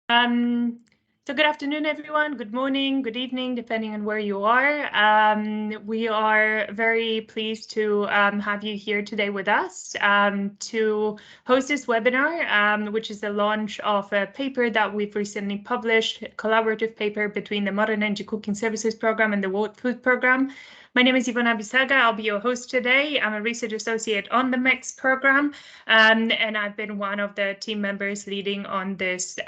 So good afternoon, everyone. Good morning, good evening, depending on where you are. We are very pleased to have you here today with us to host this webinar, which is the launch of a paper that we've recently published, a collaborative paper between the Modern Energy Cooking Services Program and the World Food Program. My name is Ivana Bisaga. I'll be your host today. I'm a research associate on the MECS program, and I've been one of the team members leading on this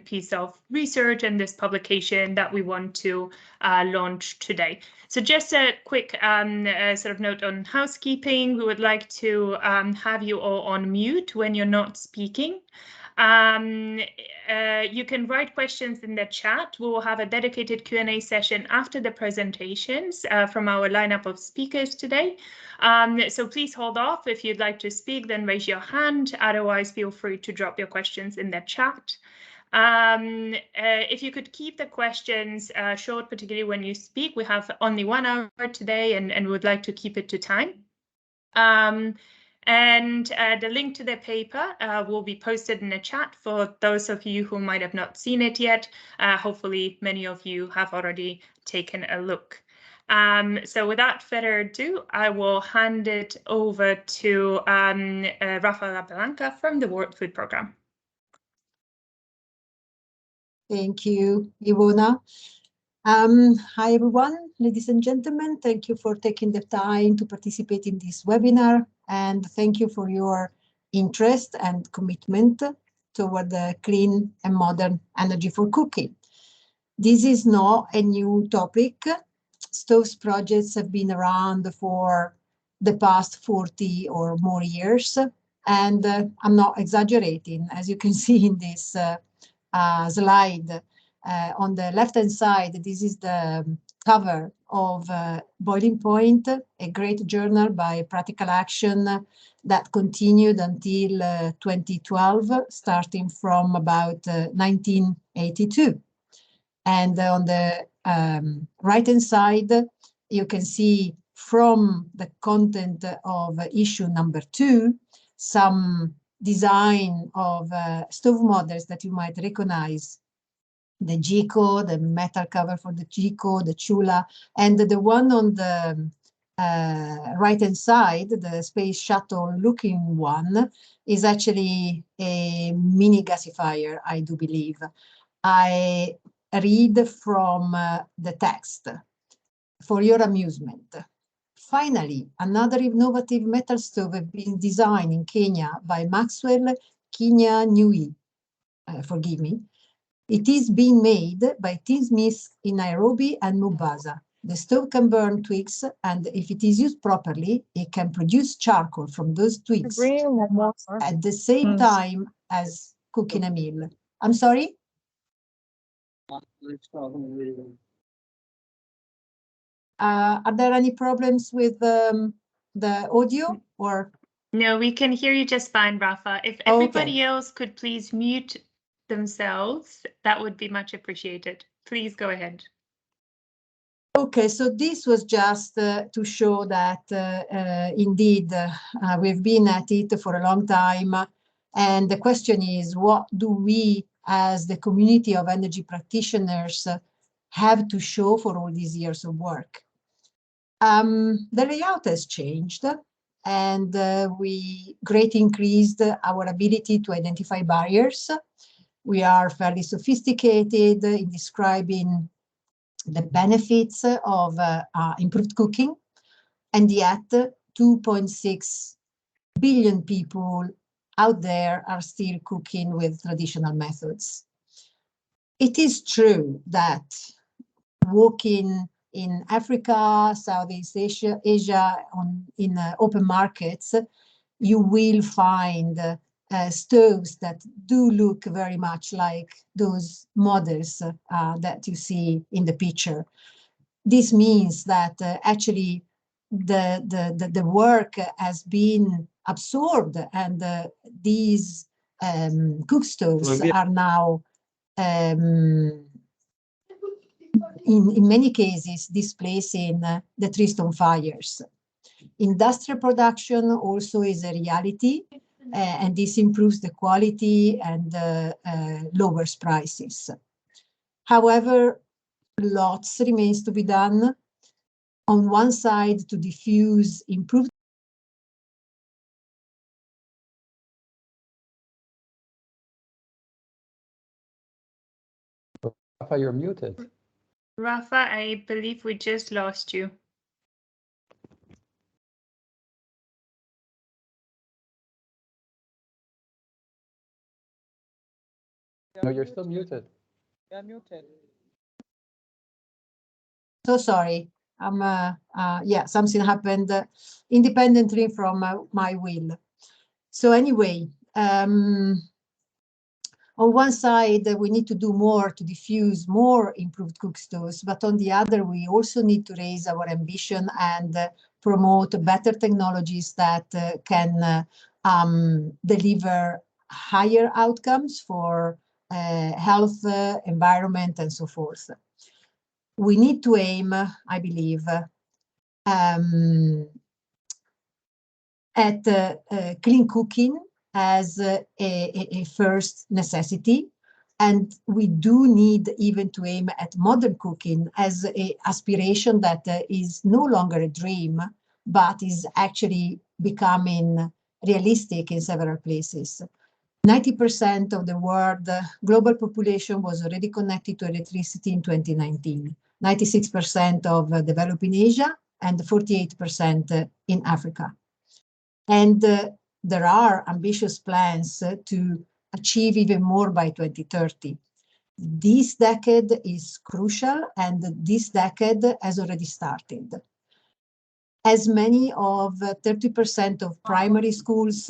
piece of research and this publication that we want to launch today. So just a quick sort of note on housekeeping. We would like to have you all on mute when you're not speaking. You can write questions in the chat. We will have a dedicated Q&A session after the presentations from our lineup of speakers today. So please hold off. If you'd like to speak, then raise your hand. Otherwise, feel free to drop your questions in the chat. If you could keep the questions short, particularly when you speak, we have only 1 hour today and would like to keep it to time. And the link to the paper will be posted in the chat for those of you who might have not seen it yet. Hopefully, many of you have already taken a look. So without further ado, I will hand it over to Rafa Blanca from the World Food Program. Thank you, Ivona. Hi, everyone, ladies and gentlemen. Thank you for taking the time to participate in this webinar, and thank you for your interest and commitment toward the clean and modern energy for cooking. This is not a new topic. Stoves projects have been around for the past 40 or more years, and I'm not exaggerating. As you can see in this slide, on the left-hand side, this is the cover of Boiling Point, a great journal by Practical Action that continued until 2012, starting from about 1982. And on the right-hand side, you can see from the content of issue number 2, some design of stove models that you might recognize. The Jiko, the metal cover for the Jiko, the Chula, and the one on the right-hand side, the space shuttle looking one, is actually a mini gasifier, I do believe. I read from the text for your amusement. Finally, another innovative metal stove has been designed in Kenya by Maxwell Kinya-Nui. Forgive me. It is being made by Tim Smith in Nairobi and Mombasa. The stove can burn twigs, and if it is used properly, it can produce charcoal from those twigs at the same time as cooking a meal. I'm sorry? Are there any problems with the audio or? No, we can hear you just fine, Rafa. If everybody else could please mute themselves, that would be much appreciated. Please go ahead. Okay, so this was just to show that indeed we've been at it for a long time, and the question is, what do we as the community of energy practitioners have to show for all these years of work? The layout has changed, and we greatly increased our ability to identify barriers. We are fairly sophisticated in describing the benefits of improved cooking, and yet 2.6 billion people out there are still cooking with traditional methods. It is true that walking in Africa, Southeast Asia, in open markets, you will find stoves that do look very much like those models that you see in the picture. This means that actually the work has been absorbed, and these cook stoves are now in many cases displacing the tree stone fires. Industrial production also is a reality. and this improves the quality and lowers prices. However, lots remains to be done. On one side, to diffuse improved. Rafa, you're muted. Rafa, I believe we just lost you. No, you're still muted. Yeah, muted. So sorry. Yeah, something happened independently from my will. So anyway, on one side, we need to do more to diffuse more improved cook stoves, but on the other, we also need to raise our ambition and promote better technologies that can deliver higher outcomes for health, environment, and so forth. We need to aim, I believe, at clean cooking as a first necessity. And we do need even to aim at modern cooking as an aspiration that is no longer a dream, but is actually becoming realistic in several places. 90% of the world global population was already connected to electricity in 2019. 96% of developing Asia and 48% in Africa. And there are ambitious plans to achieve even more by 2030. This decade is crucial, and this decade has already started. As many of 30% of primary schools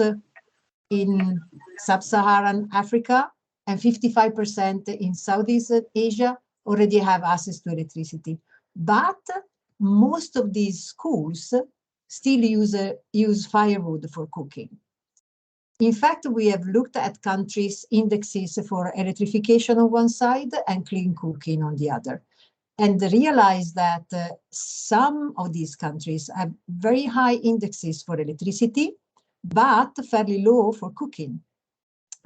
in sub-Saharan Africa and 55% in Southeast Asia already have access to electricity. But most of these schools still use firewood for cooking. In fact, we have looked at countries' indexes for electrification on one side and clean cooking on the other, and realized that some of these countries have very high indexes for electricity, but fairly low for cooking.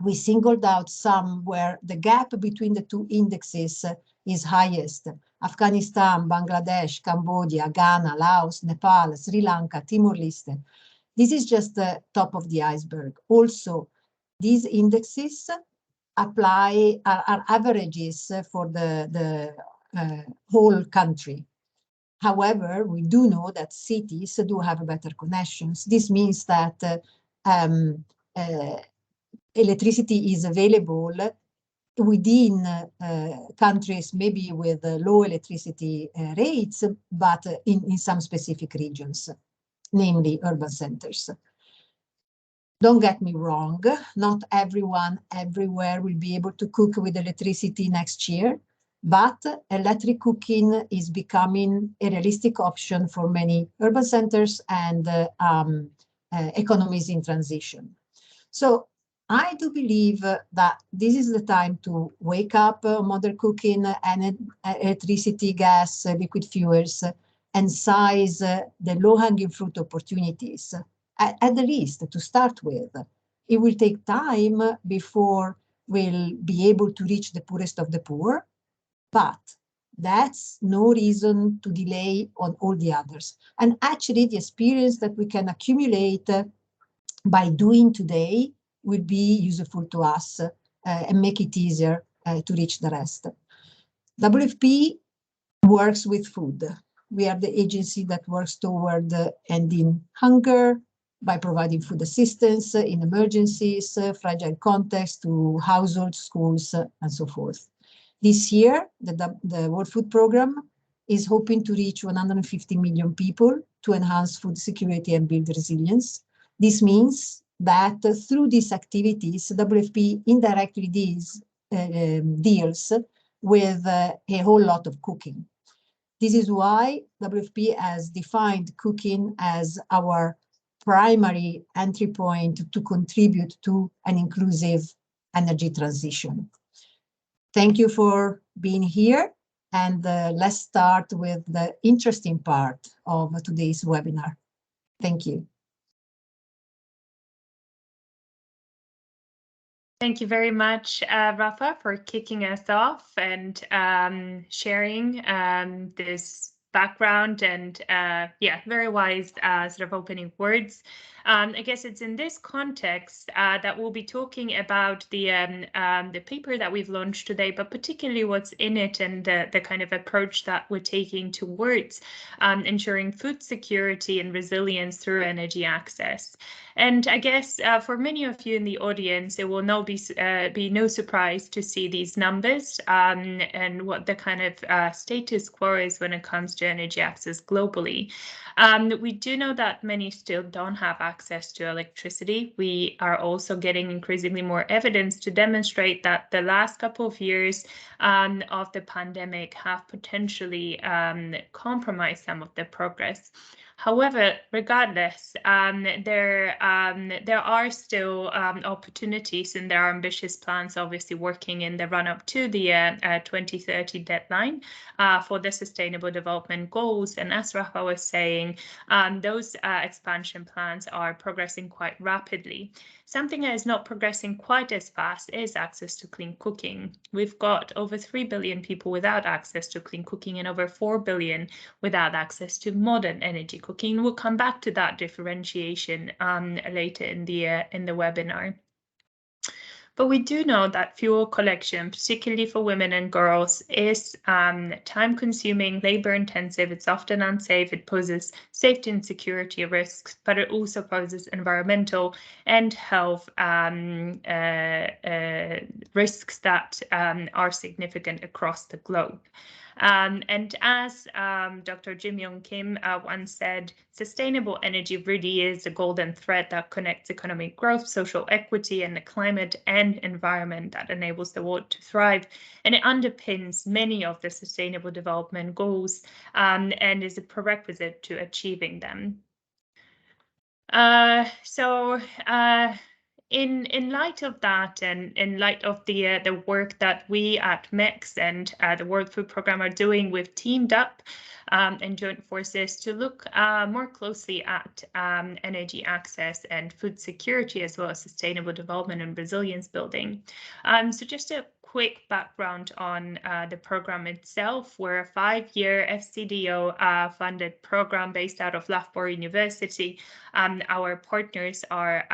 We singled out some where the gap between the two indexes is highest: Afghanistan, Bangladesh, Cambodia, Ghana, Laos, Nepal, Sri Lanka, Timor-Leste. This is just the top of the iceberg. Also, these indexes are averages for the whole country. However, we do know that cities do have better connections. This means that electricity is available within countries, maybe with low electricity rates, but in some specific regions, namely urban centers. Don't get me wrong, not everyone everywhere will be able to cook with electricity next year, but electric cooking is becoming a realistic option for many urban centers and economies in transition. So I do believe that this is the time to wake up modern cooking and electricity, gas, liquid fuels, and seize the low-hanging fruit opportunities, at the least to start with. It will take time before we'll be able to reach the poorest of the poor, but that's no reason to delay on all the others. And actually, the experience that we can accumulate by doing today will be useful to us and make it easier to reach the rest. WFP works with food. We are the agency that works toward ending hunger by providing food assistance in emergencies, fragile contexts to households, schools, and so forth. This year, the World Food Programme is hoping to reach 150 million people to enhance food security and build resilience. This means that through these activities, WFP indirectly deals with a whole lot of cooking. This is why WFP has defined cooking as our primary entry point to contribute to an inclusive energy transition. Thank you for being here, and let's start with the interesting part of today's webinar. Thank you. Thank you very much, Rafa, for kicking us off and sharing this background and very wise sort of opening words. I guess it's in this context that we'll be talking about the paper that we've launched today, but particularly what's in it and the kind of approach that we're taking towards ensuring food security and resilience through energy access. And I guess for many of you in the audience, it will not be no surprise to see these numbers and what the kind of status quo is when it comes to energy access globally. We do know that many still don't have access to electricity. We are also getting increasingly more evidence to demonstrate that the last couple of years of the pandemic have potentially compromised some of the progress. However, regardless, there are still opportunities, and there are ambitious plans, obviously, working in the run-up to the 2030 deadline for the Sustainable Development Goals. And as Rafa was saying, those expansion plans are progressing quite rapidly. Something that is not progressing quite as fast is access to clean cooking. We've got over 3 billion people without access to clean cooking and over 4 billion without access to modern energy cooking. We'll come back to that differentiation later in the webinar. But we do know that fuel collection, particularly for women and girls, is time-consuming, labor-intensive. It's often unsafe. It poses safety and security risks, but it also poses environmental and health risks that are significant across the globe. And as Dr. Jim Yong Kim once said, sustainable energy really is the golden thread that connects economic growth, social equity, and the climate and environment that enables the world to thrive. And it underpins many of the Sustainable Development Goals and is a prerequisite to achieving them. In light of that, and in light of the work that we at MECS and the World Food Programme are doing, we've teamed up and joined forces to look more closely at energy access and food security, as well as sustainable development and resilience building. So just a quick background on the program itself. We're a 5-year FCDO funded program based out of Loughborough University. Our partners are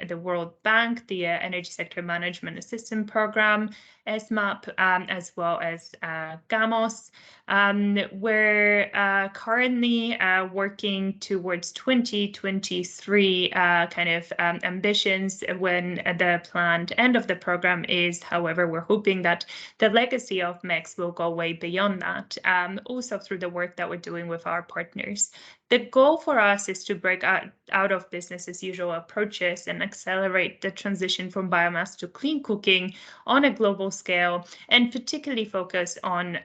the World Bank, the Energy Sector Management Assistance Program, SMAP, as well as GAMOS. We're currently working towards 2023 kind of ambitions when the planned end of the program is. However, we're hoping that the legacy of MECS will go way beyond that, also through the work that we're doing with our partners. The goal for us is to break out of business as usual approaches and accelerate the transition from biomass to clean cooking on a global scale, and particularly focus on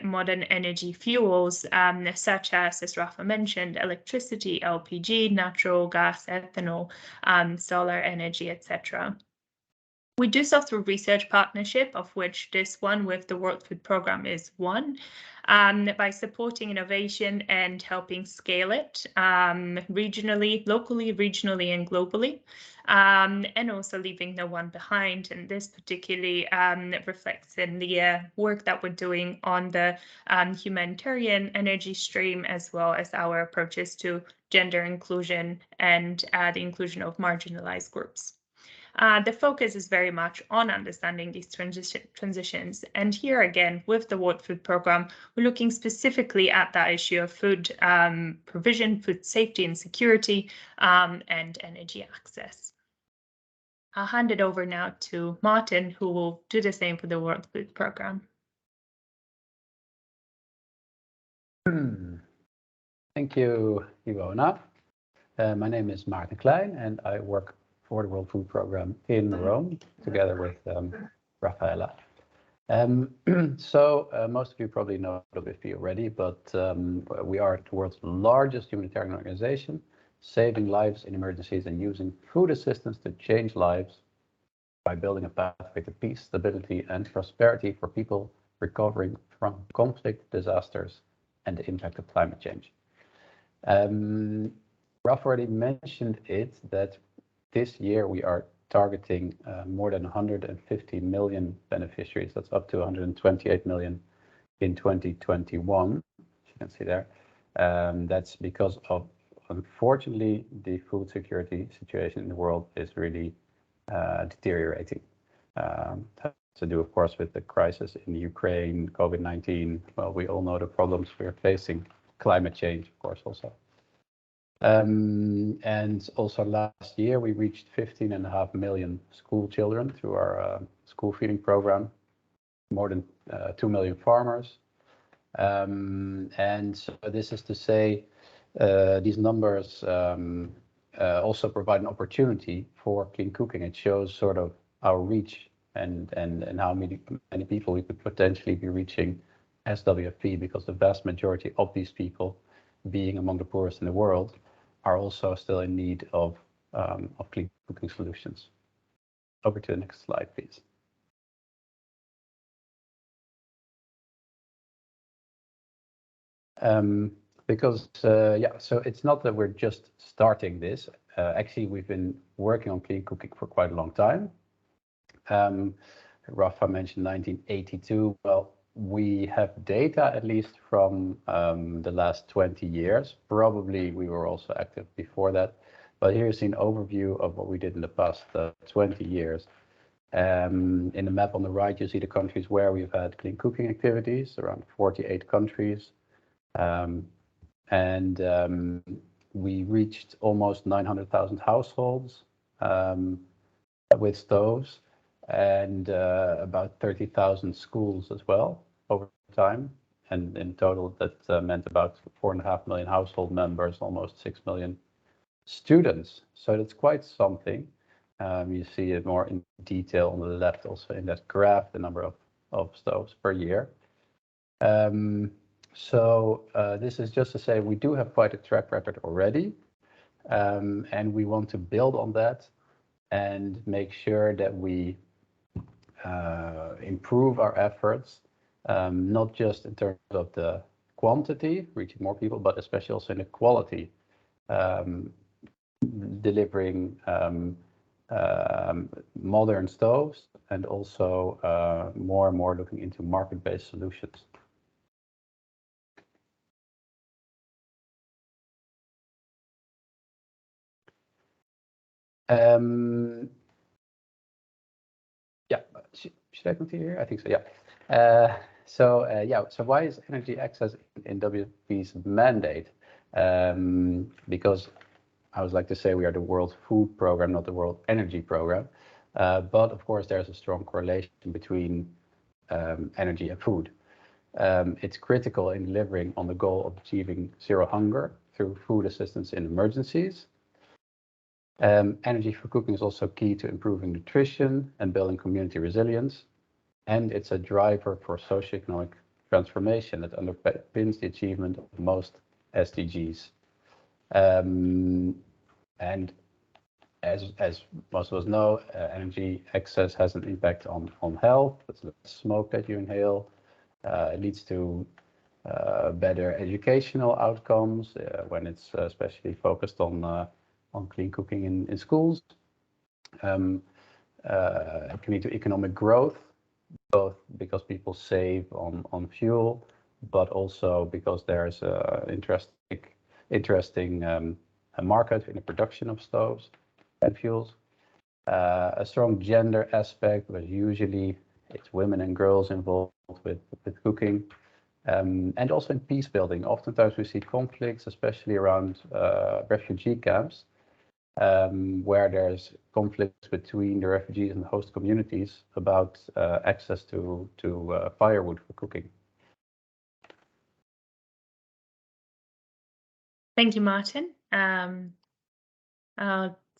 modern energy fuels, such as Rafa mentioned, electricity, LPG, natural gas, ethanol, solar energy, etc. We do so through research partnership, of which this one with the World Food Programme is one, by supporting innovation and helping scale it regionally, locally, regionally, and globally, and also leaving no one behind. And this particularly reflects in the work that we're doing on the humanitarian energy stream, as well as our approaches to gender inclusion and the inclusion of marginalized groups. The focus is very much on understanding these transitions. And here again, with the World Food Programme, we're looking specifically at that issue of food provision, food safety and security, and energy access. I'll hand it over now to Martin, who will do the same for the World Food Programme. Thank you, Ivona. My name is Maarten Klein, and I work for the World Food Programme in Rome, together with Rafaela. Most of you probably know WFP already, but we are the world's largest humanitarian organization, saving lives in emergencies and using food assistance to change lives by building a pathway to peace, stability, and prosperity for people recovering from conflict, disasters, and the impact of climate change. Ralph already mentioned it, that this year we are targeting more than 150 million beneficiaries. That's up to 128 million in 2021, as you can see there. That's because of, unfortunately, the food security situation in the world is really deteriorating. Has to do, of course, with the crisis in Ukraine, COVID-19. Well, we all know the problems we're facing, climate change, of course, also. And also last year, we reached 15.5 million school children through our school feeding program, more than 2 million farmers. And so this is to say, these numbers also provide an opportunity for clean cooking. It shows sort of our reach and how many people we could potentially be reaching as WFP, because the vast majority of these people, being among the poorest in the world, are also still in need of clean cooking solutions. Over to the next slide, please. Because so it's not that we're just starting this. Actually, we've been working on clean cooking for quite a long time. Rafa mentioned 1982. Well, we have data at least from the last 20 years. Probably we were also active before that. But here's an overview of what we did in the past 20 years. In the map on the right, you see the countries where we've had clean cooking activities, around 48 countries. We reached almost 900,000 households with stoves, and about 30,000 schools as well over time. And in total, that meant about 4.5 million household members, almost 6 million students. So that's quite something. You see it more in detail on the left, also in that graph, the number of stoves per year. So this is just to say we do have quite a track record already, and we want to build on that and make sure that we improve our efforts, not just in terms of the quantity, reaching more people, but especially also in the quality, delivering modern stoves, and also more and more looking into market-based solutions. Yeah, should I continue here? I think so, yeah. So why is energy access in WFP's mandate? Because I would like to say we are the World Food Program, not the World Energy Program. But of course, there's a strong correlation between energy and food. It's critical in delivering on the goal of achieving zero hunger through food assistance in emergencies. Energy for cooking is also key to improving nutrition and building community resilience. And it's a driver for socioeconomic transformation that underpins the achievement of most SDGs. And as most of us know, energy excess has an impact on health. It's the smoke that you inhale. It leads to better educational outcomes when it's especially focused on clean cooking in schools. It can lead to economic growth, both because people save on fuel, but also because there's an interesting market in the production of stoves and fuels. A strong gender aspect, but usually it's women and girls involved with cooking. And also in peace building. Oftentimes we see conflicts, especially around refugee camps, where there's conflicts between the refugees and the host communities about access to firewood for cooking. Thank you, Martin. I'll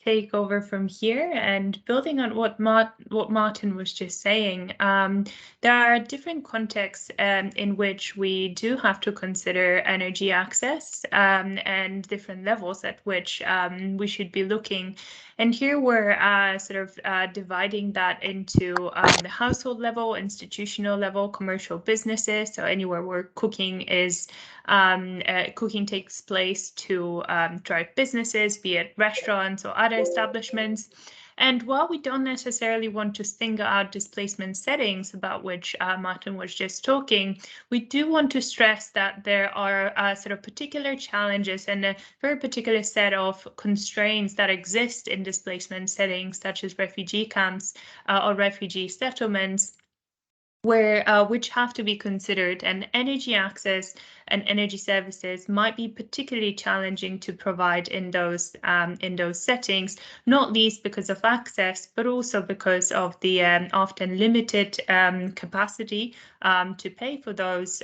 take over from here, and building on what Martin was just saying, there are different contexts in which we do have to consider energy access and different levels at which we should be looking. And here we're sort of dividing that into the household level, institutional level, commercial businesses, so anywhere where cooking takes place to drive businesses, be it restaurants or other establishments. And while we don't necessarily want to single out displacement settings about which Martin was just talking, we do want to stress that there are sort of particular challenges and a very particular set of constraints that exist in displacement settings, such as refugee camps or refugee settlements, where which have to be considered, and energy access and energy services might be particularly challenging to provide in those settings, not least because of access, but also because of the often limited capacity to pay for those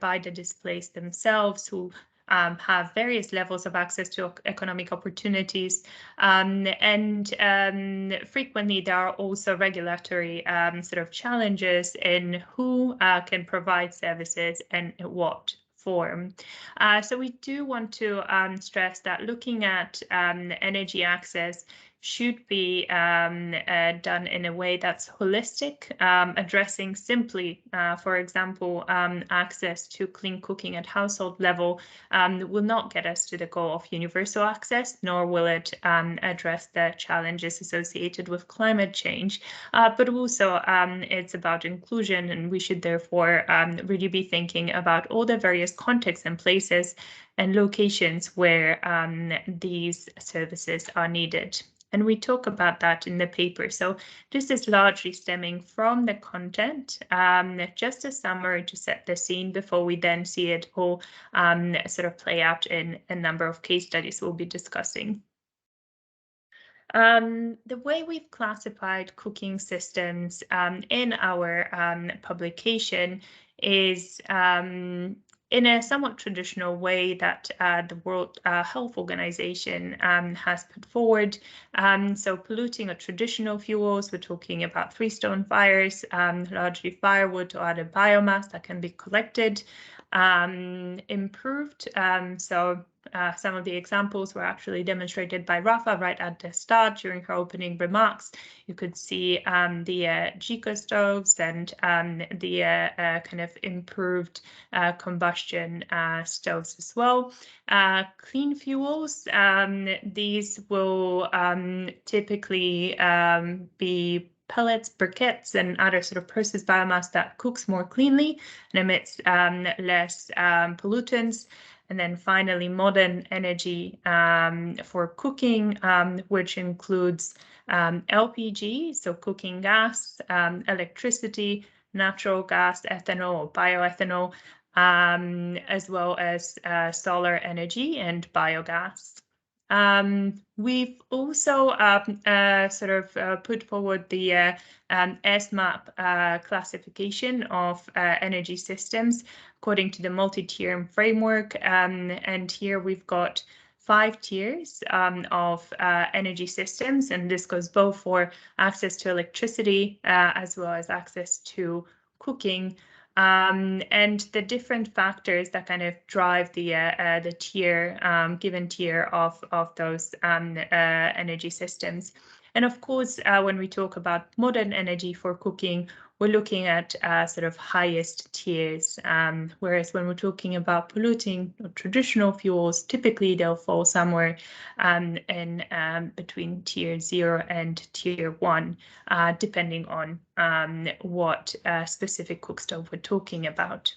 by the displaced themselves, who have various levels of access to economic opportunities. And frequently there are also regulatory sort of challenges in who can provide services and in what form. So we do want to stress that looking at energy access should be done in a way that's holistic, addressing simply, for example, access to clean cooking at household level will not get us to the goal of universal access, nor will it address the challenges associated with climate change. But also it's about inclusion, and we should therefore really be thinking about all the various contexts and places and locations where these services are needed. And we talk about that in the paper. So this is largely stemming from the content, just a summary to set the scene before we then see it all sort of play out in a number of case studies we'll be discussing. The way we've classified cooking systems in our publication is in a somewhat traditional way that the World Health Organization has put forward. So polluting or traditional fuels, we're talking about three-stone fires, largely firewood or other biomass that can be collected. Improved, some of the examples were actually demonstrated by Rafa right at the start during her opening remarks. You could see the Gico stoves and the kind of improved combustion stoves as well. Clean fuels, these will typically be pellets, briquettes, and other sort of processed biomass that cooks more cleanly and emits less pollutants. And then finally, modern energy for cooking, which includes LPG, so cooking gas, electricity, natural gas, ethanol or bioethanol, as well as solar energy and biogas. We've also sort of put forward the SMAP classification of energy systems according to the multi-tier framework. And here we've got 5 tiers of energy systems, and this goes both for access to electricity as well as access to cooking. And the different factors that kind of drive the tier, given tier of those energy systems. And of course, when we talk about modern energy for cooking, we're looking at sort of highest tiers, whereas when we're talking about polluting or traditional fuels, typically they'll fall somewhere in between tier 0 and tier 1, depending on what specific cook stove we're talking about.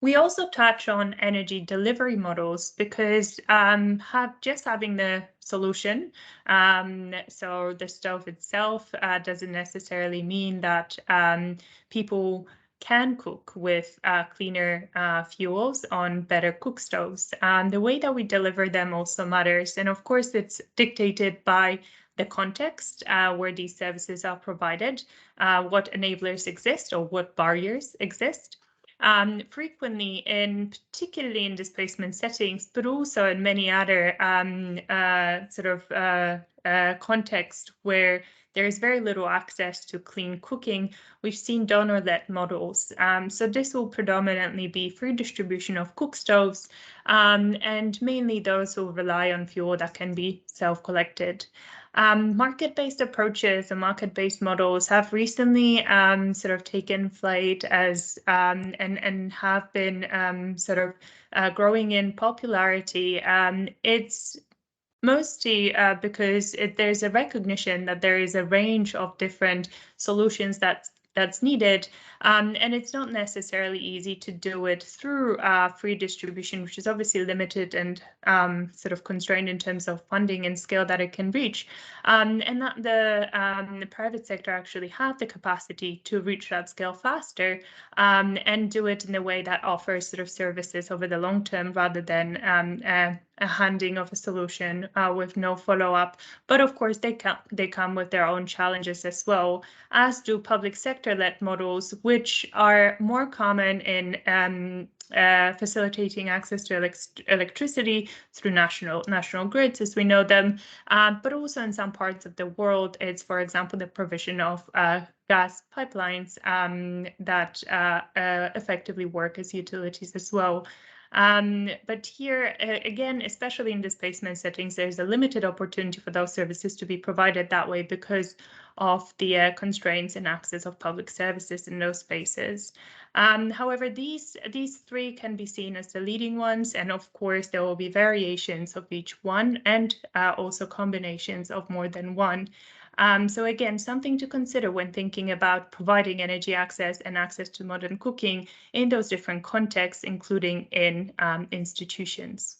We also touch on energy delivery models because having the solution, so the stove itself doesn't necessarily mean that people can cook with cleaner fuels on better cook stoves. The way that we deliver them also matters, and of course it's dictated by the context where these services are provided, what enablers exist or what barriers exist. Frequently, particularly in displacement settings, but also in many other sort of contexts where there is very little access to clean cooking, we've seen donor-led models. So this will predominantly be free distribution of cook stoves, and mainly those who rely on fuel that can be self-collected. Market-based approaches and market-based models have recently sort of taken flight as and have been sort of growing in popularity. It's mostly because there's a recognition that there is a range of different solutions that's needed, and it's not necessarily easy to do it through free distribution, which is obviously limited and sort of constrained in terms of funding and scale that it can reach, and that the private sector actually have the capacity to reach that scale faster, and do it in a way that offers sort of services over the long term rather than a handing of a solution with no follow-up. But of course, they come with their own challenges as well, as do public sector-led models, which are more common in facilitating access to electricity through national grids as we know them, but also in some parts of the world, it's, for example, the provision of gas pipelines that effectively work as utilities as well. But here, again, especially in displacement settings, there's a limited opportunity for those services to be provided that way because of the constraints and access of public services in those spaces. However, these three can be seen as the leading ones, and of course, there will be variations of each one and also combinations of more than one. So again, something to consider when thinking about providing energy access and access to modern cooking in those different contexts, including in institutions.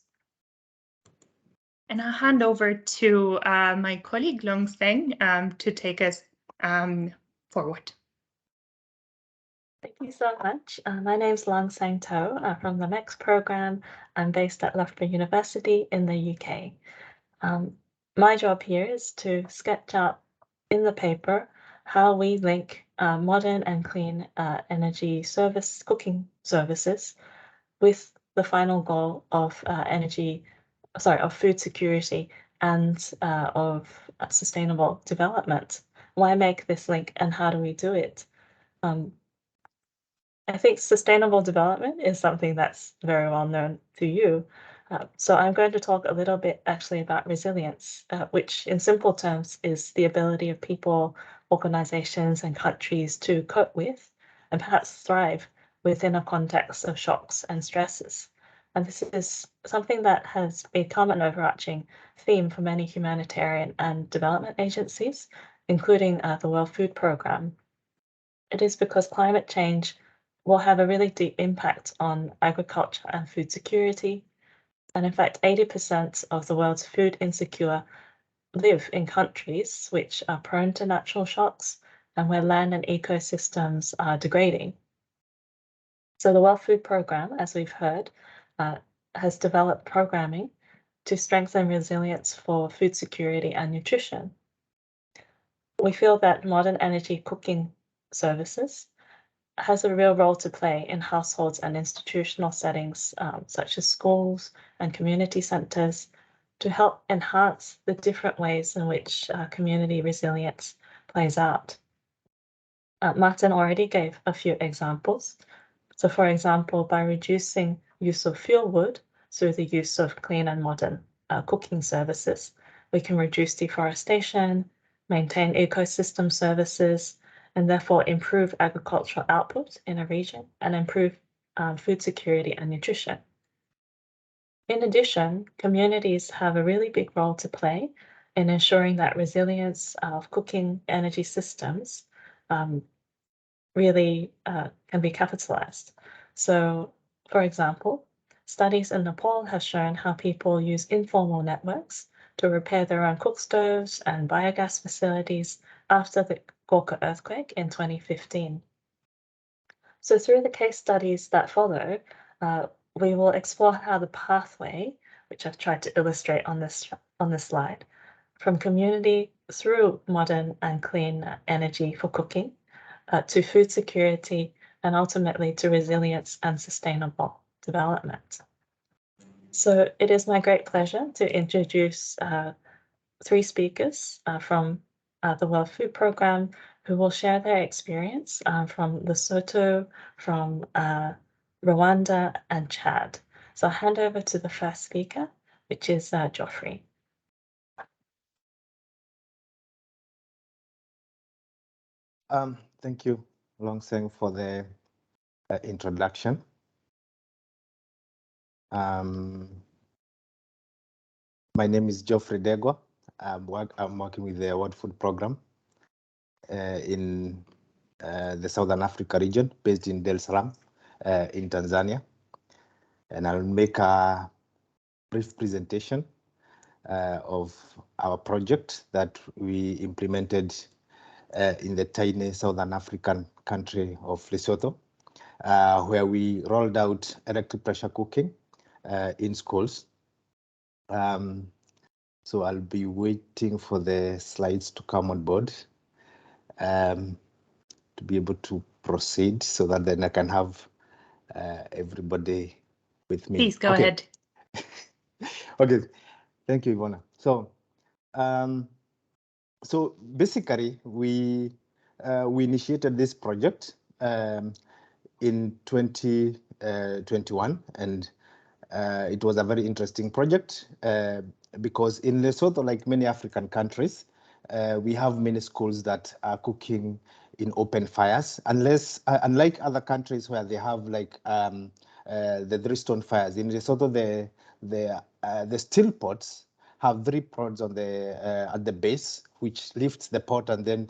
And I'll hand over to my colleague Long Seng to take us forward. Thank you so much. My name is Long Sang To from the MECS program. I'm based at Loughborough University in the UK. My job here is to sketch out in the paper how we link modern and clean energy cooking services with the final goal of food security and of sustainable development. Why make this link and how do we do it? I think sustainable development is something that's very well known to you. So I'm going to talk a little bit actually about resilience, which in simple terms is the ability of people, organizations, and countries to cope with and perhaps thrive within a context of shocks and stresses. And this is something that has become an overarching theme for many humanitarian and development agencies, including the World Food Programme. It is because climate change will have a really deep impact on agriculture and food security. And in fact, 80% of the world's food insecure live in countries which are prone to natural shocks and where land and ecosystems are degrading. So the World Food Programme, as we've heard, has developed programming to strengthen resilience for food security and nutrition. We feel that modern energy cooking services has a real role to play in households and institutional settings, such as schools and community centres, to help enhance the different ways in which community resilience plays out. Martin already gave a few examples. So for example, by reducing use of fuel wood through the use of clean and modern cooking services, we can reduce deforestation, maintain ecosystem services, and therefore improve agricultural output in a region and improve food security and nutrition. In addition, communities have a really big role to play in ensuring that resilience of cooking energy systems really can be capitalized. So, for example, studies in Nepal have shown how people use informal networks to repair their own cook stoves and biogas facilities after the Gorkha earthquake in 2015. So through the case studies that follow, we will explore how the pathway, which I've tried to illustrate on this slide, from community through modern and clean energy for cooking, to food security, and ultimately to resilience and sustainable development. So it is my great pleasure to introduce 3 speakers from the World Food Programme who will share their experience from Lesotho, from Rwanda, and Chad. So I'll hand over to the first speaker, which is Geoffrey. Thank you, Long Seng, for the introduction. My name is Geoffrey Degwa. I'm working with the World Food Program in the Southern Africa region, based in Dar es Salaam, in Tanzania. And I'll make a brief presentation of our project that we implemented in the tiny Southern African country of Lesotho, where we rolled out electric pressure cooking in schools. So I'll be waiting for the slides to come on board to be able to proceed, so that then I can have everybody with me. Please go ahead. Okay, thank you, Ivona. So basically, we initiated this project in 2021, and it was a very interesting project because in Lesotho, like many African countries, we have many schools that are cooking in open fires, unlike other countries where they have like the three-stone fires. In Lesotho, the steel pots have 3 pots on the at the base, which lifts the pot, and then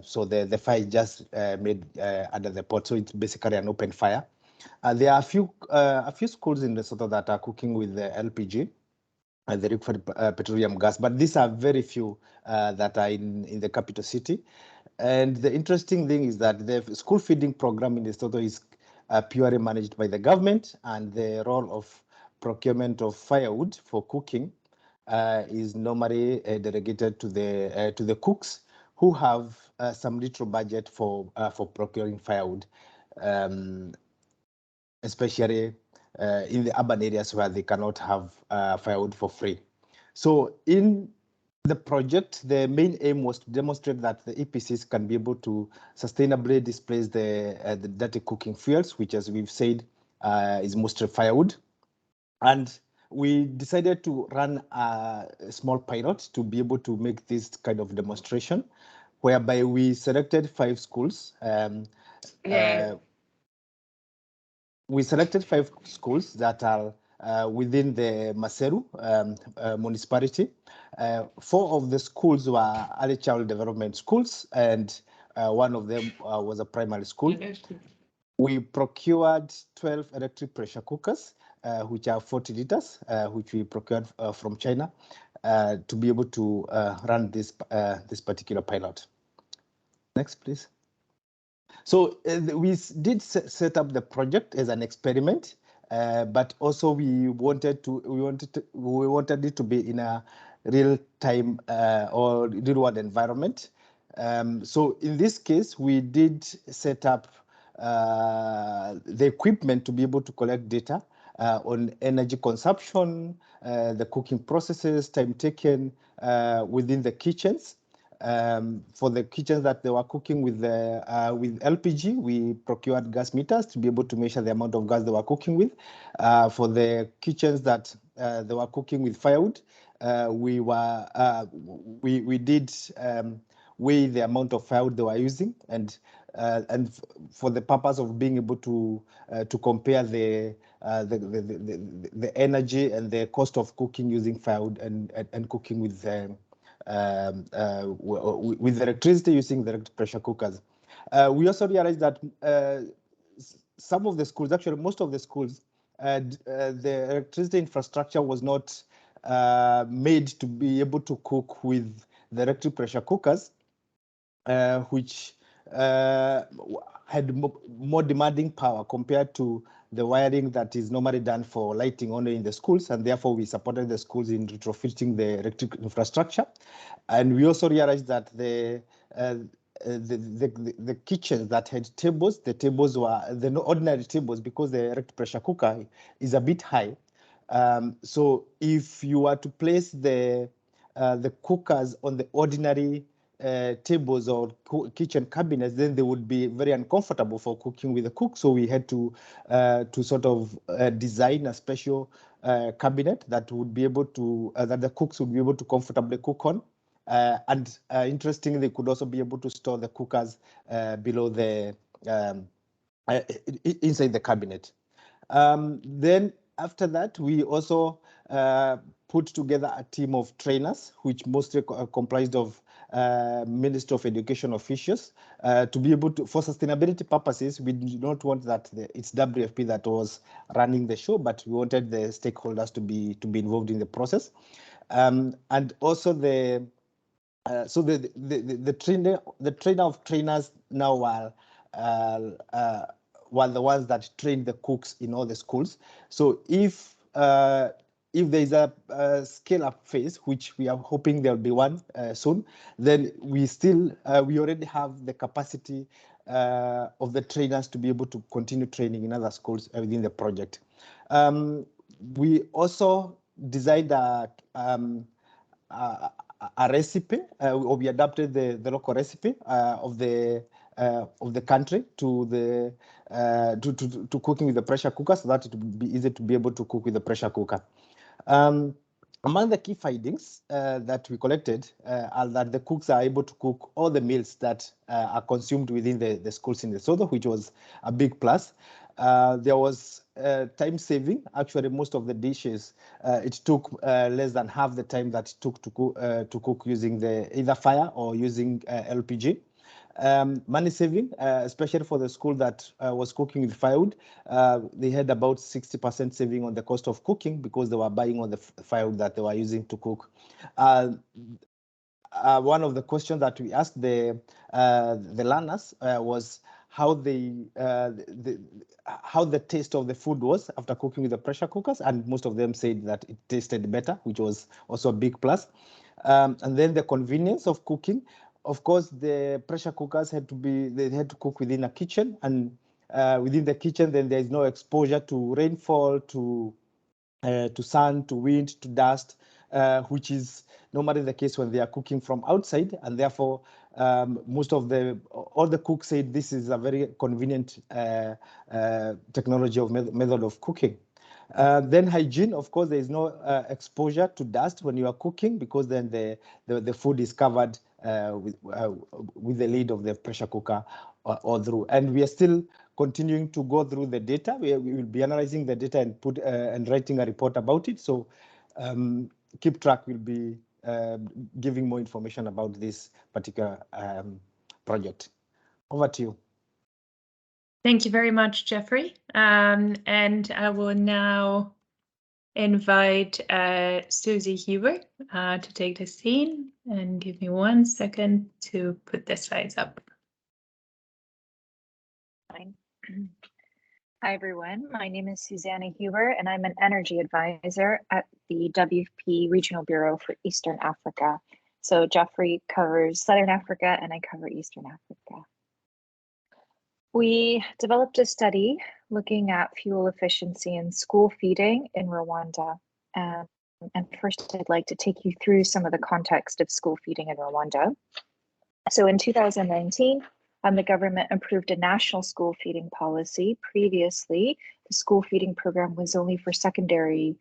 so the fire is just made under the pot. So it's basically an open fire. There are a few schools in Lesotho that are cooking with the LPG, the liquid petroleum gas, but these are very few that are in the capital city. And the interesting thing is that the school feeding program in Lesotho is purely managed by the government, and the role of procurement of firewood for cooking is normally delegated to the cooks, who have some little budget for procuring firewood, especially in the urban areas where they cannot have firewood for free. So in the project, the main aim was to demonstrate that the EPCs can be able to sustainably displace the dirty cooking fuels, which, as we've said, is mostly firewood. And we decided to run a small pilot to be able to make this kind of demonstration, whereby we selected 5 schools. We selected 5 schools that are within the Maseru municipality. 4 of the schools were early child development schools, and 1 of them was a primary school. We procured 12 electric pressure cookers, which are 40 liters, which we procured from China, to be able to run this particular pilot. Next, please. So we did set up the project as an experiment, but also we wanted it to be in a real-time or real-world environment. So in this case, we did set up the equipment to be able to collect data on energy consumption, the cooking processes, time taken within the kitchens. For the kitchens that they were cooking with LPG, we procured gas meters to be able to measure the amount of gas they were cooking with. For the kitchens that they were cooking with firewood, we did weigh the amount of firewood they were using, and for the purpose of being able to compare the energy and the cost of cooking using firewood and cooking with electricity using the electric pressure cookers. We also realized that some of the schools, actually most of the schools, the electricity infrastructure was not made to be able to cook with the electric pressure cookers, which had more demanding power compared to the wiring that is normally done for lighting only in the schools, and therefore we supported the schools in retrofitting the electric infrastructure. And we also realized that the kitchens that had tables, the tables were the ordinary tables, because the electric pressure cooker is a bit high. So if you were to place the cookers on the ordinary tables or kitchen cabinets, then they would be very uncomfortable for cooking with the cook. So we had to sort of design a special cabinet that would be able to that the cooks would be able to comfortably cook on. And interestingly, they could also be able to store the cookers below the inside the cabinet. Then after that, we also put together a team of trainers, which mostly comprised of Ministry of Education officials, to be able to, for sustainability purposes, we do not want that it's WFP that was running the show, but we wanted the stakeholders to be involved in the process, and also the trainer of trainers now were the ones that train the cooks in all the schools. So if there is a scale-up phase, which we are hoping there will be one soon, then we already have the capacity of the trainers to be able to continue training in other schools within the project. We also designed a recipe, or we adapted the local recipe of the country to cooking with the pressure cooker, so that it would be easy to be able to cook with the pressure cooker. Among the key findings that we collected are that the cooks are able to cook all the meals that are consumed within the schools in Lesotho, which was a big plus. There was time saving. Actually, most of the dishes, it took less than half the time that it took to cook using either fire or using LPG. Money saving, especially for the school that was cooking with firewood, they had about 60% saving on the cost of cooking because they were buying all the firewood that they were using to cook. One of the questions that we asked the learners was how the taste of the food was after cooking with the pressure cookers, and most of them said that it tasted better, which was also a big plus. And then the convenience of cooking. Of course, the pressure cookers had to cook within a kitchen, and within the kitchen, then there is no exposure to rainfall, to sun, to wind, to dust, which is normally the case when they are cooking from outside, and therefore all the cooks said this is a very convenient technology of method of cooking. Then hygiene, of course, there is no exposure to dust when you are cooking, because then the food is covered with the lid of the pressure cooker all through. And we are still continuing to go through the data. We will be analyzing the data and writing a report about it. So Keep Track will be giving more information about this particular project. Over to you. Thank you very much, Jeffrey. And I will now invite Susie Huber to take the scene, and give me 1 second to put the slides up. Fine. Hi, everyone. My name is Susanna Huber, and I'm an energy advisor at the WFP Regional Bureau for Eastern Africa. So Jeffrey covers Southern Africa, and I cover Eastern Africa. We developed a study looking at fuel efficiency in school feeding in Rwanda. And first, I'd like to take you through some of the context of school feeding in Rwanda. So in 2019, the government approved a national school feeding policy. Previously, the school feeding program was only for secondary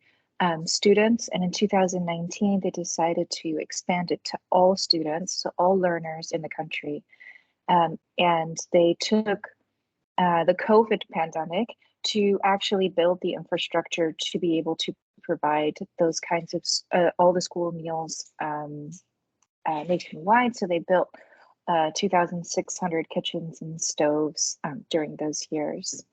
students. And in 2019, they decided to expand it to all students, so all learners in the country. And they took the COVID pandemic to actually build the infrastructure to be able to provide those kinds of all the school meals nationwide. So they built 2,600 kitchens and stoves during those years.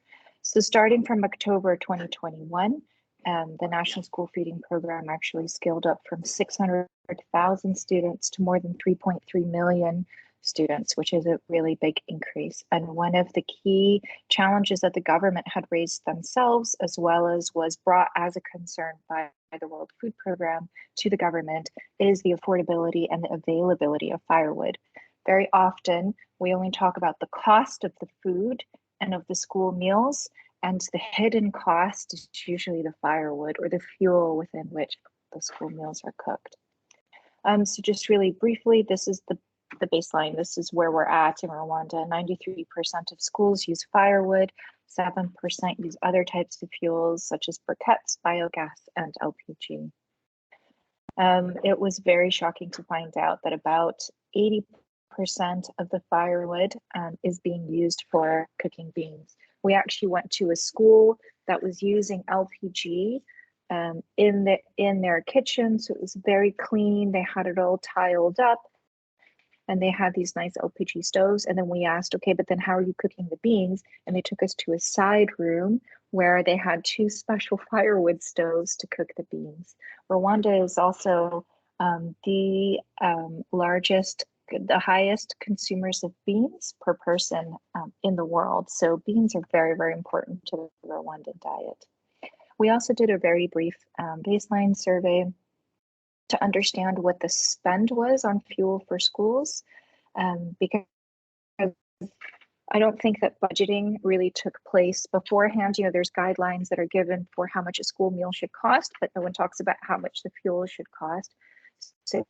So starting from October 2021, the National School Feeding Program actually scaled up from 600,000 students to more than 3.3 million students, which is a really big increase. And one of the key challenges that the government had raised themselves, as well as was brought as a concern by the World Food Program to the government, is the affordability and the availability of firewood. Very often, we only talk about the cost of the food and of the school meals, and the hidden cost is usually the firewood or the fuel within which the school meals are cooked. So just really briefly, this is the baseline. This is where we're at in Rwanda. 93% of schools use firewood, 7% use other types of fuels such as briquettes, biogas, and LPG. It was very shocking to find out that about 80% of the firewood is being used for cooking beans. We actually went to a school that was using LPG in their kitchen, so it was very clean. They had it all tiled up, and they had these nice LPG stoves. And then we asked, okay, but then how are you cooking the beans? And they took us to a side room where they had 2 special firewood stoves to cook the beans. Rwanda is also the highest consumers of beans per person in the world. So beans are very, very important to the Rwandan diet. We also did a very brief baseline survey to understand what the spend was on fuel for schools, because I don't think that budgeting really took place beforehand. You know, there's guidelines that are given for how much a school meal should cost, but no one talks about how much the fuel should cost. So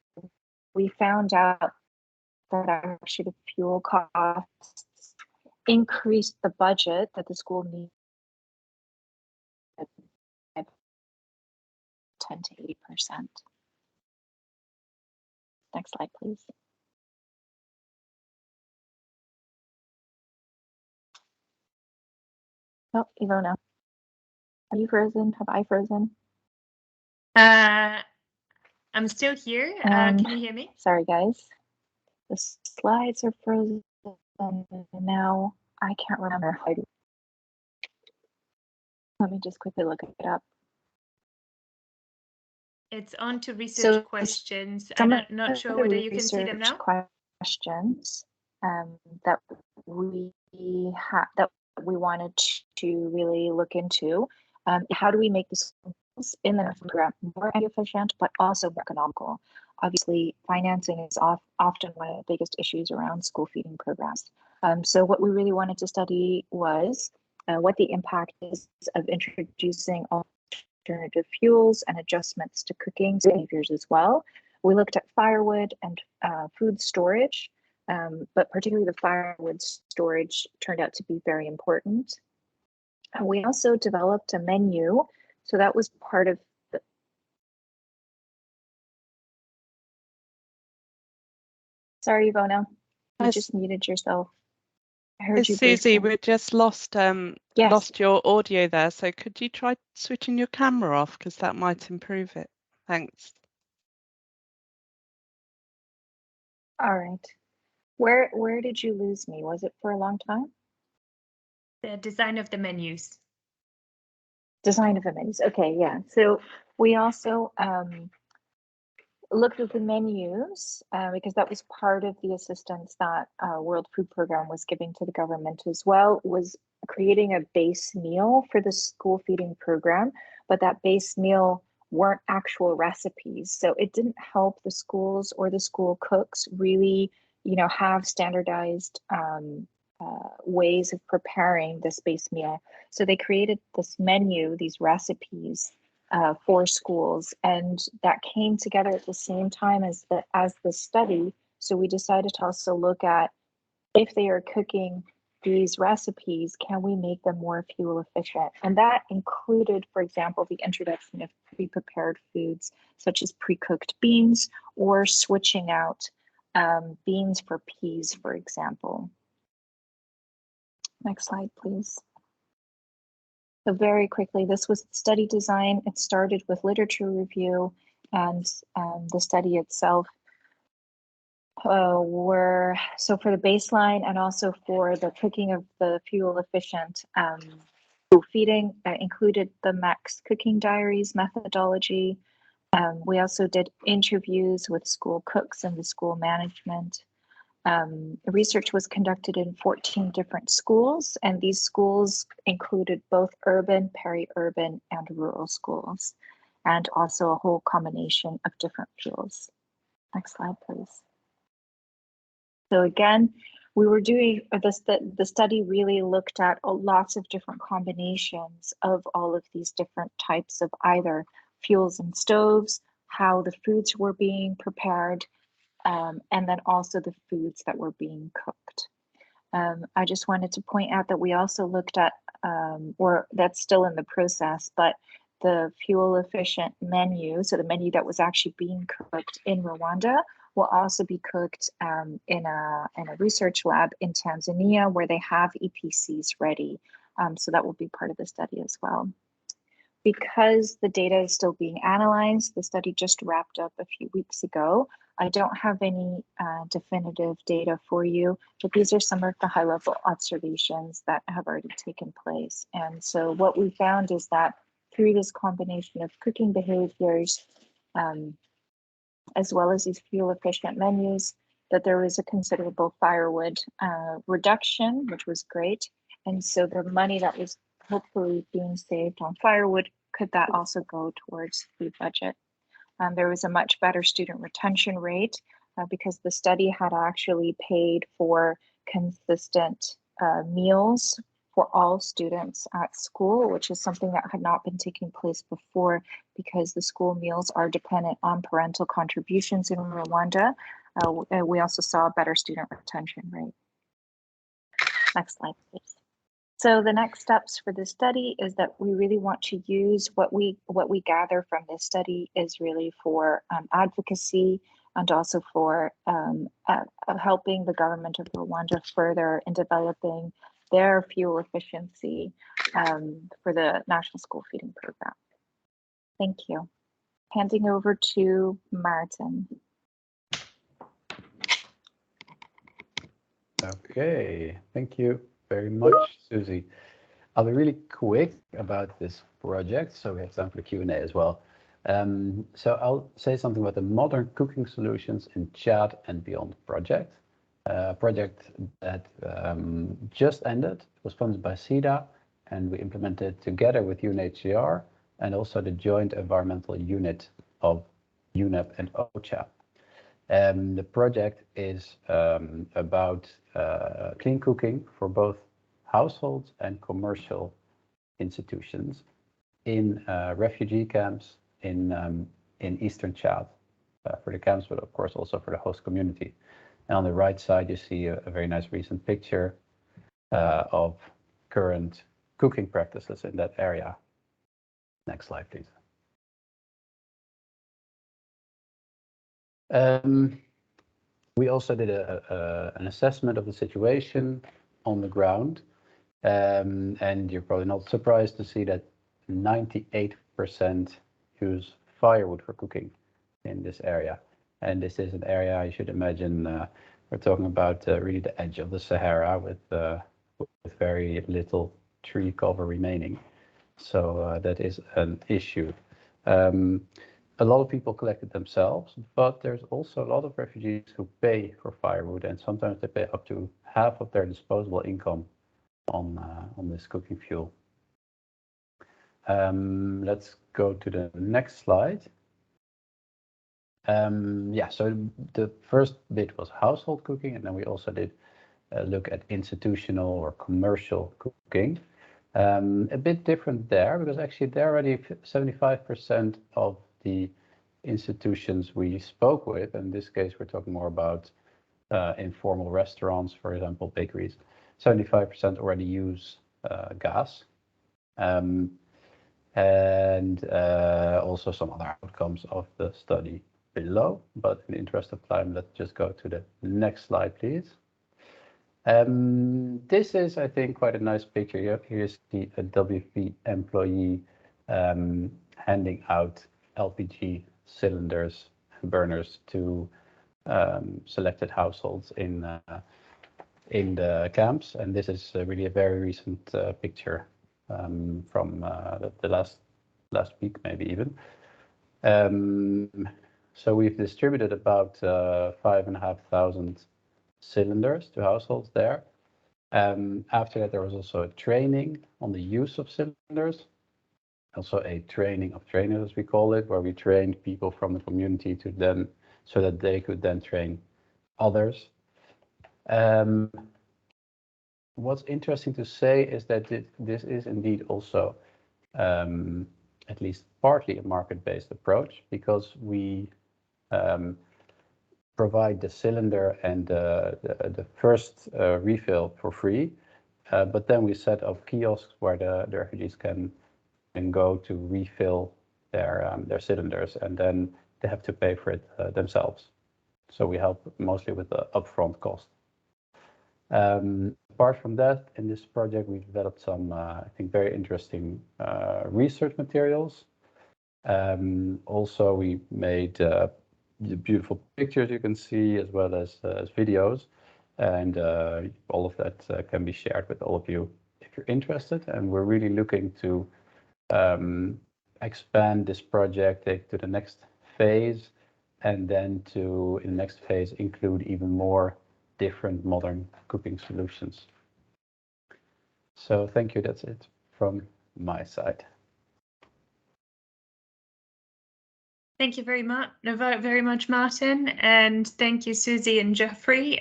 we found out that actually the fuel costs increased the budget that the school needed 10 to 80%. Next slide, please. Oh, Ivona, are you frozen? Have I frozen? I'm still here. Can you hear me? Sorry, guys. The slides are frozen. Now I can't remember how to. Let me just quickly look it up. It's on to research questions. I'm not sure whether you can see them now. Questions that we wanted to really look into. How do we make the schools in the program more efficient, but also more economical? Obviously, financing is often one of the biggest issues around school feeding programs. So what we really wanted to study was what the impact is of introducing alternative fuels and adjustments to cooking behaviors as well. We looked at firewood and food storage, but particularly the firewood storage turned out to be very important. We also developed a menu, so that was part of the. Sorry, Ivona, you just muted yourself. I heard you. Susie, we just lost your audio there, so could you try switching your camera off, because that might improve it? Thanks. All right. Where did you lose me? Was it for a long time? The design of the menus. Design of the menus. Okay, yeah. So we also looked at the menus because that was part of the assistance that World Food Program was giving to the government as well, was creating a base meal for the school feeding program, but that base meal weren't actual recipes. So it didn't help the schools or the school cooks really, you know, have standardized ways of preparing this base meal. So they created this menu, these recipes for schools, and that came together at the same time as the study. So we decided to also look at, if they are cooking these recipes, can we make them more fuel efficient? And that included, for example, the introduction of pre-prepared foods such as pre-cooked beans, or switching out beans for peas, for example. Next slide, please. So very quickly, this was study design. It started with literature review, and the study itself so for the baseline and also for the cooking of the fuel efficient school feeding, included the MECS cooking diaries methodology. We also did interviews with school cooks and the school management. Research was conducted in 14 different schools, and these schools included both urban, peri-urban, and rural schools, and also a whole combination of different fuels. Next slide, please. So again, we were doing the study really looked at lots of different combinations of all of these different types of either fuels and stoves, how the foods were being prepared, and then also the foods that were being cooked. I just wanted to point out that we also looked at, or that's still in the process, but the fuel efficient menu, so the menu that was actually being cooked in Rwanda, will also be cooked in a research lab in Tanzania, where they have EPCs ready. So that will be part of the study as well. because the data is still being analyzed, the study just wrapped up a few weeks ago. I don't have any definitive data for you, but these are some of the high-level observations that have already taken place. And so what we found is that through this combination of cooking behaviors, as well as these fuel-efficient menus, that there was a considerable firewood reduction, which was great. And so the money that was hopefully being saved on firewood, could that also go towards food budget? There was a much better student retention rate because the study had actually paid for consistent meals for all students at school, which is something that had not been taking place before because the school meals are dependent on parental contributions in Rwanda. We also saw a better student retention rate. Next slide, please. So the next steps for this study is that we really want to use what we gather from this study is really for advocacy and also for helping the government of Rwanda further in developing their fuel efficiency for the National School Feeding Program. Thank you. Handing over to Martin. Okay, thank you very much, Susie. I'll be really quick about this project, so we have time for the Q&A as well. So I'll say something about the Modern Cooking Solutions in Chad and Beyond project. A project that just ended. It was funded by SIDA, and we implemented together with UNHCR and also the Joint Environmental Unit of UNEP and OCHA. The project is about clean cooking for both households and commercial institutions in refugee camps in Eastern Chad, for the camps, but of course also for the host community. And on the right side, you see a very nice recent picture of current cooking practices in that area. Next slide, please. We also did an assessment of the situation on the ground, and you're probably not surprised to see that 98% use firewood for cooking in this area. And this is an area, you should imagine, we're talking about really the edge of the Sahara with very little tree cover remaining. So that is an issue. A lot of people collect it themselves, but there's also a lot of refugees who pay for firewood, and sometimes they pay up to half of their disposable income on this cooking fuel. Let's go to the next slide. Yeah, so the first bit was household cooking, and then we also did a look at institutional or commercial cooking. A bit different there, because actually there already 75% of the institutions we spoke with, in this case we're talking more about informal restaurants, for example, bakeries, 75% already use gas. And also some other outcomes of the study below, but in the interest of time, let's just go to the next slide, please. This is, I think, quite a nice picture. Here's the WFP employee handing out LPG cylinders and burners to selected households in the camps, and this is really a very recent picture from the last week, maybe even. So we've distributed about 5,500 cylinders to households there. After that, there was also a training on the use of cylinders, also a training of trainers, as we call it, where we trained people from the community to then, so that they could then train others. What's interesting to say is that this is indeed also at least partly a market-based approach, because we provide the cylinder and the first refill for free, but then we set up kiosks where the refugees can go to refill their cylinders, and then they have to pay for it themselves. So we help mostly with the upfront cost. Apart from that, in this project, we developed some, I think, very interesting research materials. Also, we made the beautiful pictures you can see, as well as videos. And all of that can be shared with all of you if you're interested. And we're really looking to expand this project, take it to the next phase, and then to, in the next phase, include even more different modern cooking solutions. So thank you, that's it from my side. Thank you very much, Martin, and thank you, Susie and Geoffrey,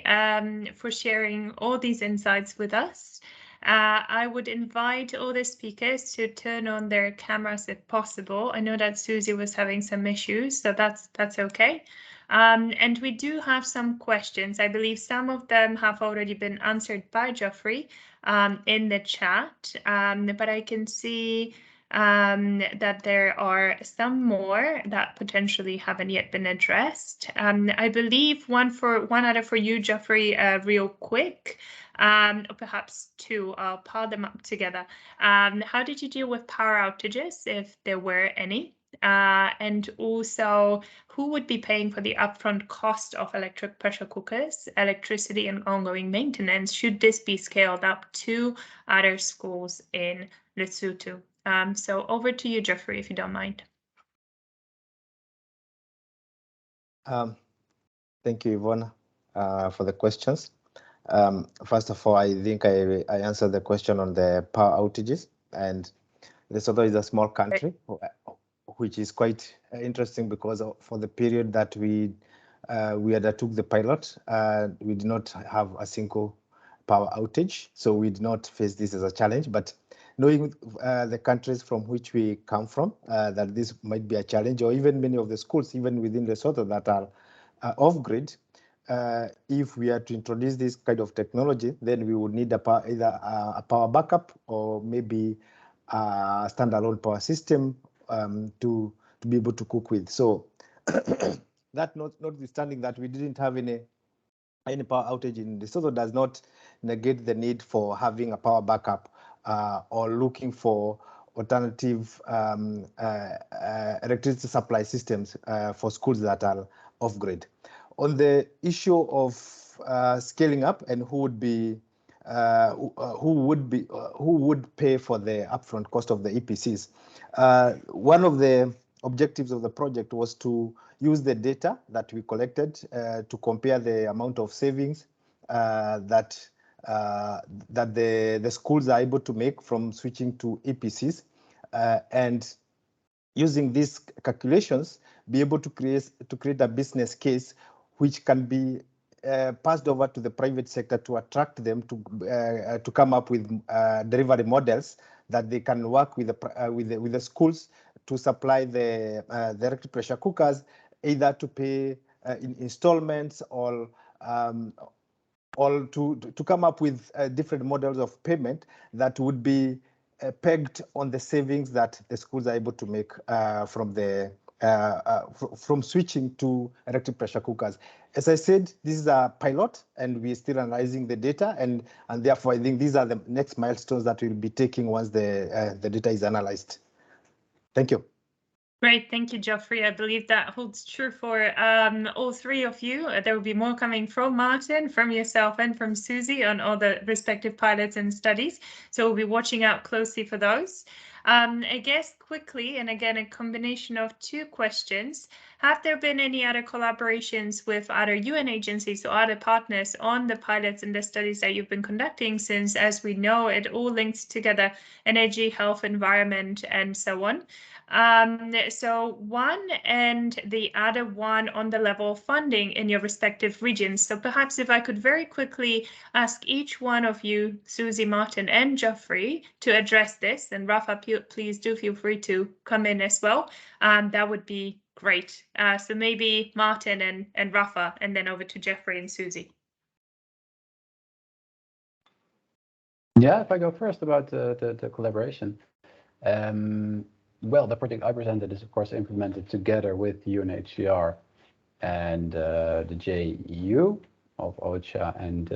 for sharing all these insights with us. I would invite all the speakers to turn on their cameras if possible. I know that Susie was having some issues, so that's okay. And we do have some questions. I believe some of them have already been answered by Geoffrey in the chat, but I can see that there are some more that potentially haven't yet been addressed. I believe one other for you, Geoffrey, real quick, or perhaps two. I'll pile them up together. How did you deal with power outages, if there were any? And also, who would be paying for the upfront cost of electric pressure cookers, electricity, and ongoing maintenance? Should this be scaled up to other schools in Lesotho? So over to you, Geoffrey, if you don't mind. Thank you, Ivona, for the questions. First of all, I think I answered the question on the power outages, and Lesotho is a small country, which is quite interesting because for the period that we undertook the pilot, we did not have a single power outage, so we did not face this as a challenge. But knowing the countries from which we come from, that this might be a challenge, or even many of the schools, even within Lesotho, that are off-grid, if we are to introduce this kind of technology, then we would need either a power backup or maybe a standalone power system to be able to cook with. So that notwithstanding that we didn't have any power outage in Lesotho does not negate the need for having a power backup or looking for alternative electricity supply systems for schools that are off-grid. On the issue of scaling up and who would pay for the upfront cost of the EPCs, one of the objectives of the project was to use the data that we collected to compare the amount of savings that the schools are able to make from switching to EPCs, and using these calculations, be able to create a business case which can be passed over to the private sector to attract them to come up with delivery models that they can work with the schools to supply the electric pressure cookers, either to pay in installments or to come up with different models of payment that would be pegged on the savings that the schools are able to make from switching to electric pressure cookers. As I said, this is a pilot, and we're still analyzing the data, and therefore I think these are the next milestones that we'll be taking once the data is analyzed. Thank you. Great, thank you, Geoffrey. I believe that holds true for all three of you. There will be more coming from Martin, from yourself, and from Susie on all the respective pilots and studies. So we'll be watching out closely for those. I guess quickly, and again, a combination of two questions. Have there been any other collaborations with other UN agencies or other partners on the pilots and the studies that you've been conducting, since, as we know, it all links together energy, health, environment, and so on? So one, and the other one on the level of funding in your respective regions. So perhaps if I could very quickly ask each one of you, Susie, Martin, and Geoffrey, to address this, and Rafa, please do feel free to come in as well. That would be great. So maybe Martin and Rafa, and then over to Geoffrey and Susie. Yeah, if I go first about the collaboration. Well, the project I presented is, of course, implemented together with UNHCR and the JEU of OCHA and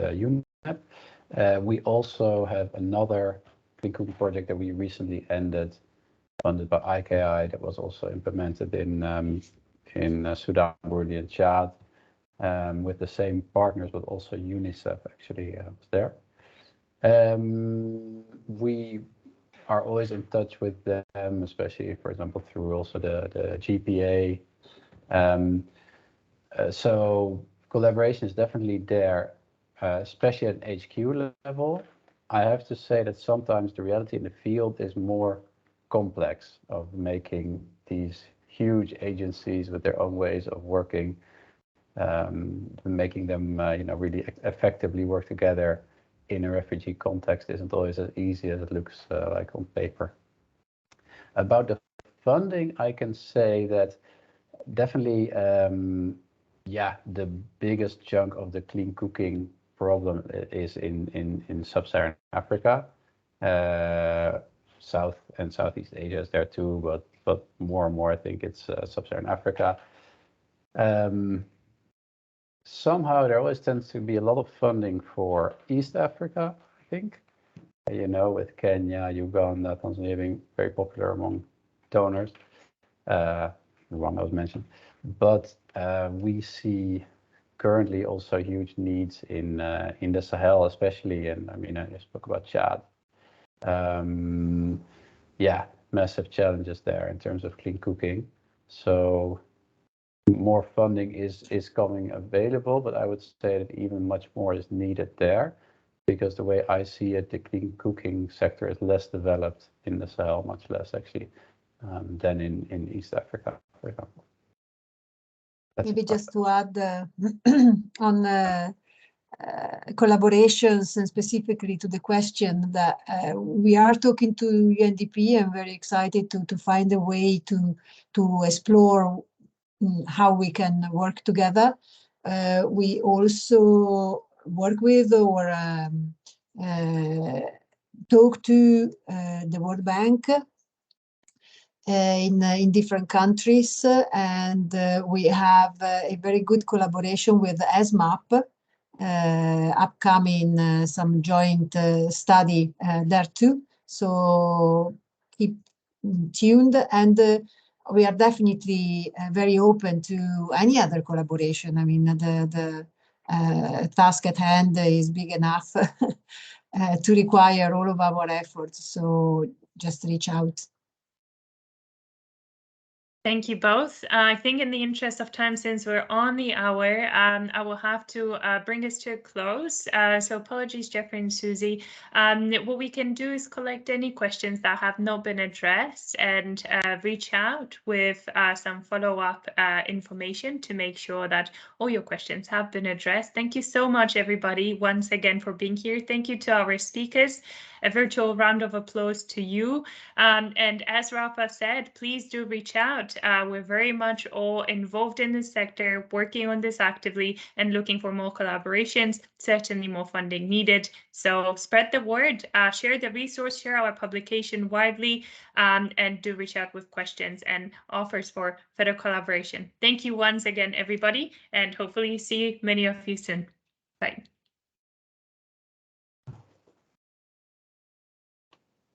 We also have another clean cooking project that we recently ended, funded by IKI, that was also implemented in Sudan, Burundi, and Chad, with the same partners, but also UNICEF actually was there. We are always in touch with them, especially, for example, through also the GPA. So collaboration is definitely there, especially at HQ level. I have to say that sometimes the reality in the field is more complex, of making these huge agencies with their own ways of working, making them really effectively work together in a refugee context isn't always as easy as it looks like on paper. About the funding, I can say that definitely, the biggest chunk of the clean cooking problem is in sub-Saharan Africa. South and Southeast Asia is there too, but more and more I think it's sub-Saharan Africa. Somehow there always tends to be a lot of funding for East Africa, I think. With Kenya, Uganda, Tanzania being very popular among donors. Rwanda was mentioned. But we see currently also huge needs in the Sahel, especially, and I spoke about Chad. Massive challenges there in terms of clean cooking. So more funding is coming available, but I would say that even much more is needed there, because the way I see it, the clean cooking sector is less developed in the Sahel, much less actually, than in East Africa, for example. Maybe just to add on collaborations, and specifically to the question that we are talking to UNDP. I'm very excited to find a way to explore how we can work together. We also work with or talk to the World Bank in different countries, and we have a very good collaboration with ESMAP, upcoming some joint study there too. So keep tuned, and we are definitely very open to any other collaboration. The task at hand is big enough to require all of our efforts. So just reach out. Thank you both. I think in the interest of time, since we're on the hour, I will have to bring this to a close. So apologies, Jeffrey and Susie. What we can do is collect any questions that have not been addressed and reach out with some follow-up information to make sure that all your questions have been addressed. Thank you so much, everybody, once again for being here. Thank you to our speakers. A virtual round of applause to you. And as Rafa said, please do reach out. We're very much all involved in this sector, working on this actively and looking for more collaborations, certainly more funding needed. So spread the word, share the resource, share our publication widely, and do reach out with questions and offers for further collaboration. Thank you once again, everybody, and hopefully see many of you soon. Bye.